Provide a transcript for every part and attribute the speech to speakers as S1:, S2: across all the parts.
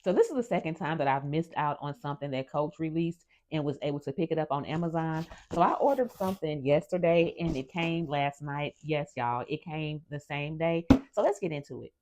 S1: So this is the second time that I've missed out on something that Coach released and was able to pick it up on Amazon. So I ordered something yesterday and it came last night. Yes, y'all, it came the same day. So let's get into it.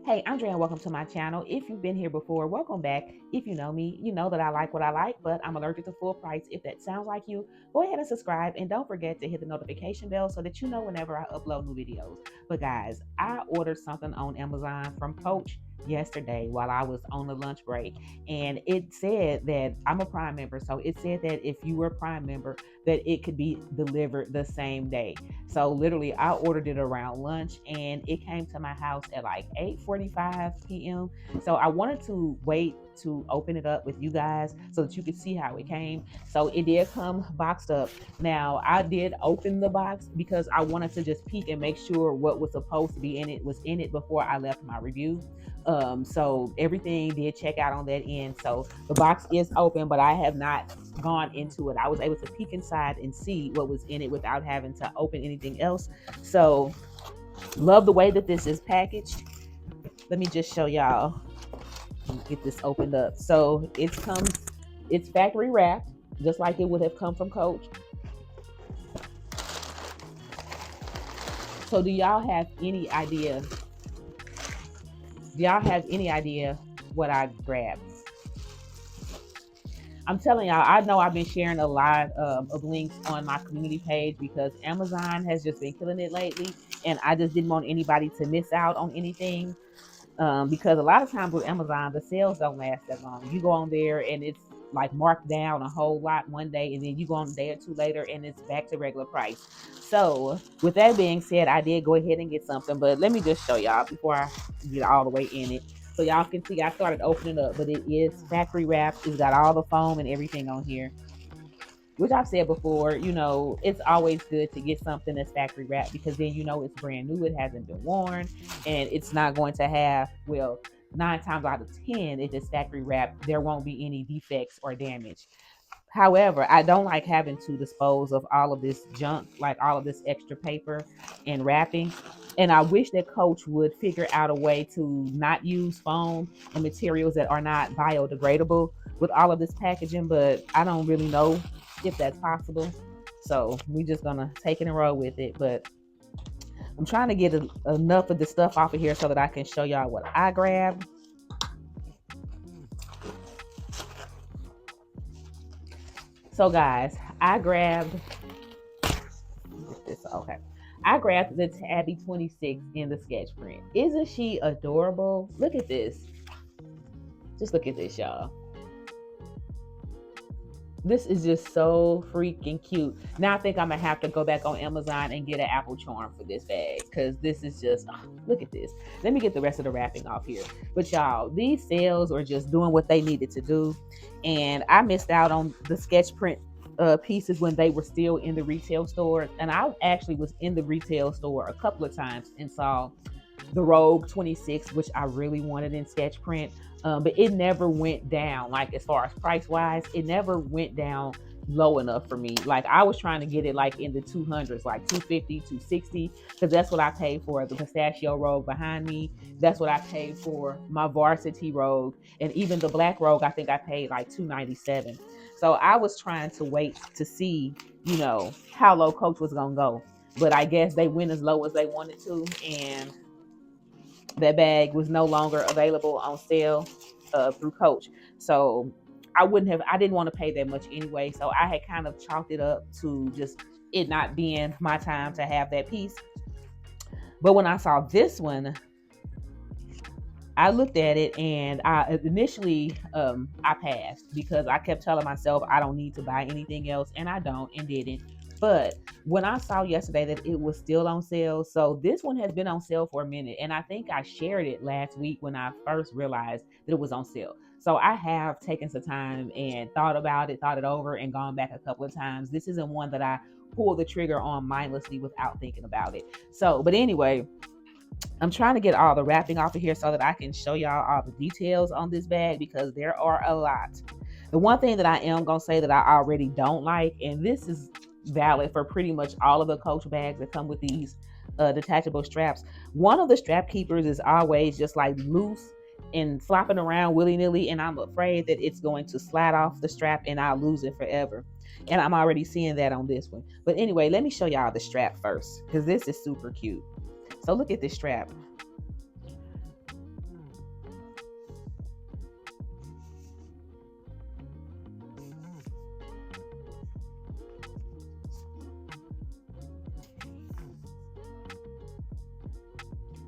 S1: Hey, Andrea, and welcome to my channel. If you've been here before, welcome back. If you know me, you know that I like what I like, but I'm allergic to full price. If that sounds like you, go ahead and subscribe, and don't forget to hit the notification bell so that you know whenever I upload new videos. But guys, I ordered something on Amazon from Coach yesterday while I was on the lunch break, and it said that I'm a Prime member, so it said that if you were a Prime member, that it could be delivered the same day. So literally, I ordered it around lunch, and it came to my house at like 8:45 p.m. So I wanted to wait to open it up with you guys so that you could see how it came. So it did come boxed up. Now I did open the box because I wanted to just peek and make sure what was supposed to be in it was in it before I left my review. So everything did check out on that end. So the box is open, but I have not gone into it. I was able to peek inside and see what was in it without having to open anything else. So love the way that this is packaged. Let me just show y'all. Get this opened up. So it's factory wrapped, just like it would have come from Coach. So do y'all have any idea? Do y'all have any idea what I grabbed? I'm telling y'all, I know I've been sharing a lot of links on my community page because Amazon has just been killing it lately. And I just didn't want anybody to miss out on anything. Because a lot of times with Amazon, the sales don't last that long. You go on there and it's like marked down a whole lot one day, and then you go on a day or two later and it's back to regular price. So with that being said, I did go ahead and get something, but let me just show y'all before I get all the way in it. So y'all can see I started opening up, but it is factory wrapped. It's got all the foam and everything on here, which I've said before, it's always good to get something that's factory wrapped because then it's brand new, it hasn't been worn, and it's not going to have, well, 9 times out of 10, if it's factory wrapped, there won't be any defects or damage. However, I don't like having to dispose of all of this junk, like all of this extra paper and wrapping. And I wish that Coach would figure out a way to not use foam and materials that are not biodegradable with all of this packaging, but I don't really know if that's possible. So we're just gonna take it and roll with it. But I'm trying to get enough of the stuff off of here so that I can show y'all what I grabbed. So guys, I grabbed this. Okay. I grabbed the Tabby 26 in the sketch print. Isn't she adorable? Look at this. Just look at this, y'all. This is just so freaking cute. Now I think I'm gonna have to go back on Amazon and get an apple charm for this bag because this is just, look at this. Let me get the rest of the wrapping off here. But y'all, these sales are just doing what they needed to do. And I missed out on the sketch print pieces when they were still in the retail store. And I actually was in the retail store a couple of times and saw the Rogue 26, which I really wanted in sketch print. But it never went down, like as far as price wise, it never went down low enough for me. Like I was trying to get it like in the 200s, like 250, 260, because that's what I paid for the pistachio Rogue behind me. That's what I paid for my varsity Rogue, and even the black Rogue, I think I paid like 297. So I was trying to wait to see, how low Coach was gonna go. But I guess they went as low as they wanted to, and that bag was no longer available on sale through Coach. So I didn't want to pay that much anyway. So I had kind of chalked it up to just it not being my time to have that piece. But when I saw this one, I looked at it and I passed because I kept telling myself I don't need to buy anything else, and I don't, and didn't. But when I saw yesterday that it was still on sale, so this one has been on sale for a minute, and I think I shared it last week when I first realized that it was on sale. So I have taken some time and thought about it, thought it over, and gone back a couple of times. This isn't one that I pull the trigger on mindlessly without thinking about it. So, but anyway, I'm trying to get all the wrapping off of here so that I can show y'all all the details on this bag because there are a lot. The one thing that I am going to say that I already don't like, and this is valid for pretty much all of the Coach bags that come with these detachable straps. One of the strap keepers is always just like loose and flopping around willy-nilly, and I'm afraid that it's going to slide off the strap and I'll lose it forever. And I'm already seeing that on this one. But anyway, let me show y'all the strap first, because this is super cute. So look at this strap.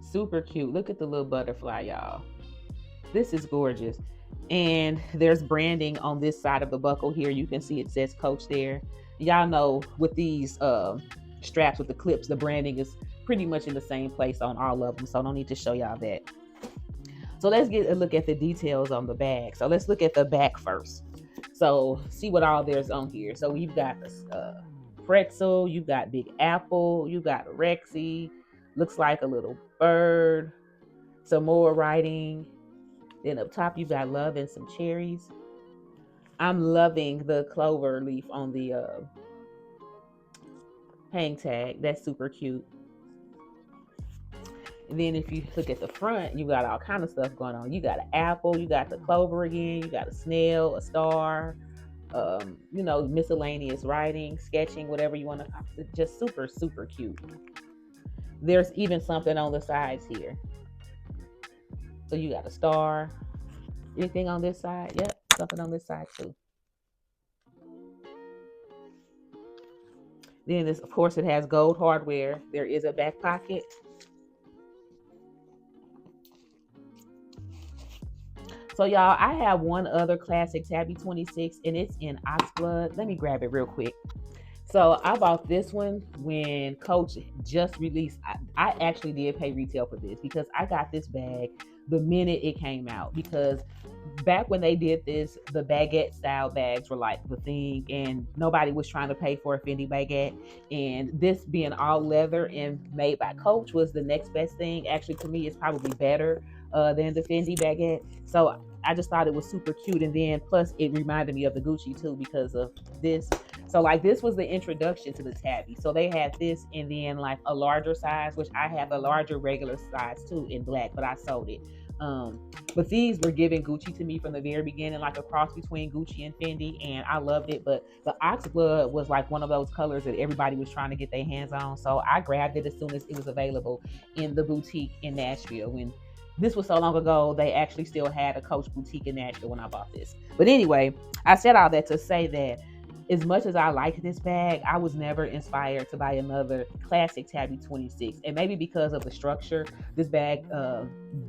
S1: Super cute. Look at the little butterfly, y'all. This is gorgeous. And there's branding on this side of the buckle here. You can see it says Coach there. Y'all know with these straps with the clips, the branding is pretty much in the same place on all of them. So I don't need to show y'all that. So let's get a look at the details on the bag. So let's look at the back first. So see what all there's on here. So you've got the pretzel, you've got Big Apple, you've got Rexy, looks like a little bird, some more writing. Then up top, you've got love and some cherries. I'm loving the clover leaf on the hang tag. That's super cute. And then if you look at the front, you got all kind of stuff going on. You got an apple, you got the clover again, you got a snail, a star, you know, miscellaneous writing, sketching, whatever you want to. Just super, super cute. There's even something on the sides here. So you got a star. Anything on this side? Yep, something on this side too. Then this, of course, it has gold hardware. There is a back pocket. So y'all, I have one other classic Tabby 26 and it's in Oxblood. Let me grab it real quick. So I bought this one when Coach just released. I actually did pay retail for this because I got this bag the minute it came out, because back when they did this, the baguette style bags were like the thing and nobody was trying to pay for a Fendi baguette. And this being all leather and made by Coach was the next best thing. Actually, to me, it's probably better than the Fendi baguette. So I just thought it was super cute. And then plus it reminded me of the Gucci too because of this. So like this was the introduction to the Tabby. So they had this and then like a larger size, which I have a larger regular size too in black, but I sold it. But these were giving Gucci to me from the very beginning, like a cross between Gucci and Fendi, and I loved it. But the Oxblood was like one of those colors that everybody was trying to get their hands on. So I grabbed it as soon as it was available in the boutique in Nashville. When this was so long ago, they actually still had a Coach boutique in Nashville when I bought this. But anyway, I said all that to say that as much as I like this bag, I was never inspired to buy another classic Tabby 26. And maybe because of the structure, this bag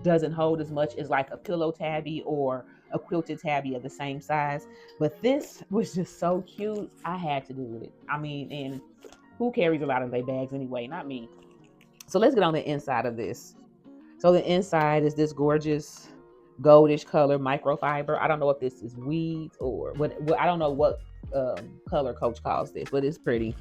S1: doesn't hold as much as like a pillow Tabby or a quilted Tabby of the same size. But this was just so cute. I had to do it. I mean, and who carries a lot of their bags anyway? Not me. So let's get on the inside of this. So the inside is this gorgeous goldish color microfiber. I don't know if this is weeds or what I don't know what color Coach calls this, but it's pretty.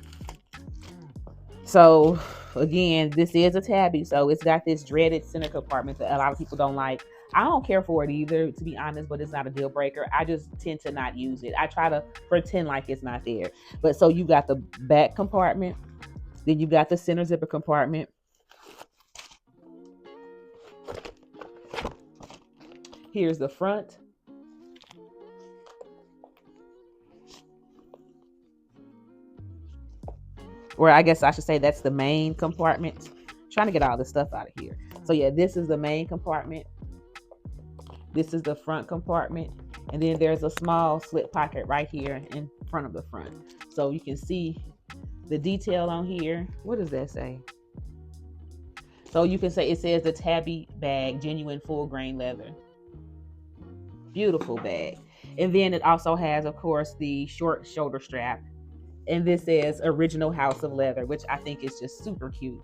S1: So again, this is a Tabby, so it's got this dreaded center compartment that a lot of people don't like. I don't care for it either, to be honest, but it's not a deal breaker. I just tend to not use it. I try to pretend like it's not there. But so you got the back compartment, then you got the center zipper compartment. Here's the front. Or I guess I should say that's the main compartment. I'm trying to get all this stuff out of here. So yeah, this is the main compartment. This is the front compartment. And then there's a small slip pocket right here in front of the front. So you can see the detail on here. What does that say? So you can say it says the Tabby bag, genuine full grain leather. Beautiful bag. And then it also has, of course, the short shoulder strap. And this is original House of Leather, which I think is just super cute.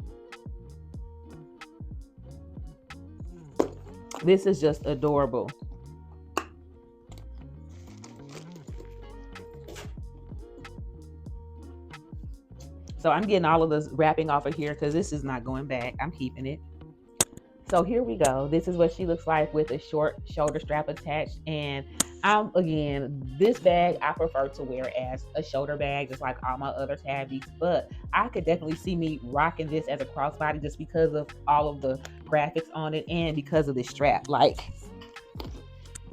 S1: This is just adorable. So I'm getting all of this wrapping off of here because this is not going back. I'm keeping it. So here we go. This is what she looks like with a short shoulder strap attached. And Again, this bag I prefer to wear as a shoulder bag, just like all my other tabbies. But I could definitely see me rocking this as a crossbody just because of all of the graphics on it and because of the strap. Like,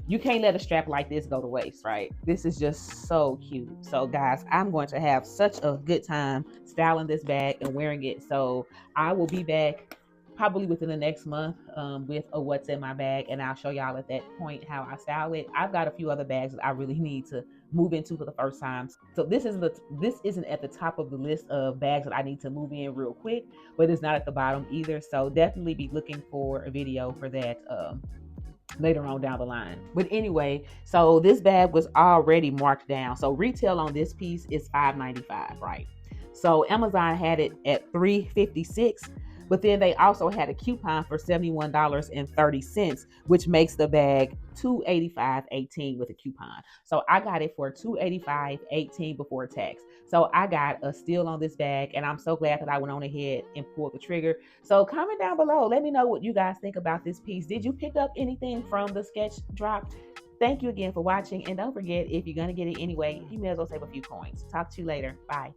S1: you can't let a strap like this go to waste, right? This is just so cute. So guys, I'm going to have such a good time styling this bag and wearing it. So I will be back probably within the next month with a what's in my bag, and I'll show y'all at that point how I style it. I've got a few other bags that I really need to move into for the first time. So this isn't at the top of the list of bags that I need to move in real quick, but it's not at the bottom either. So definitely be looking for a video for that later on down the line. But anyway, so this bag was already marked down. So retail on this piece is $5.95, right? So Amazon had it at $3.56, but then they also had a coupon for $71.30, which makes the bag $285.18 with a coupon. So I got it for $285.18 before tax. So I got a steal on this bag, and I'm so glad that I went on ahead and pulled the trigger. So comment down below. Let me know what you guys think about this piece. Did you pick up anything from the sketch drop? Thank you again for watching. And don't forget, if you're going to get it anyway, you may as well save a few coins. Talk to you later. Bye.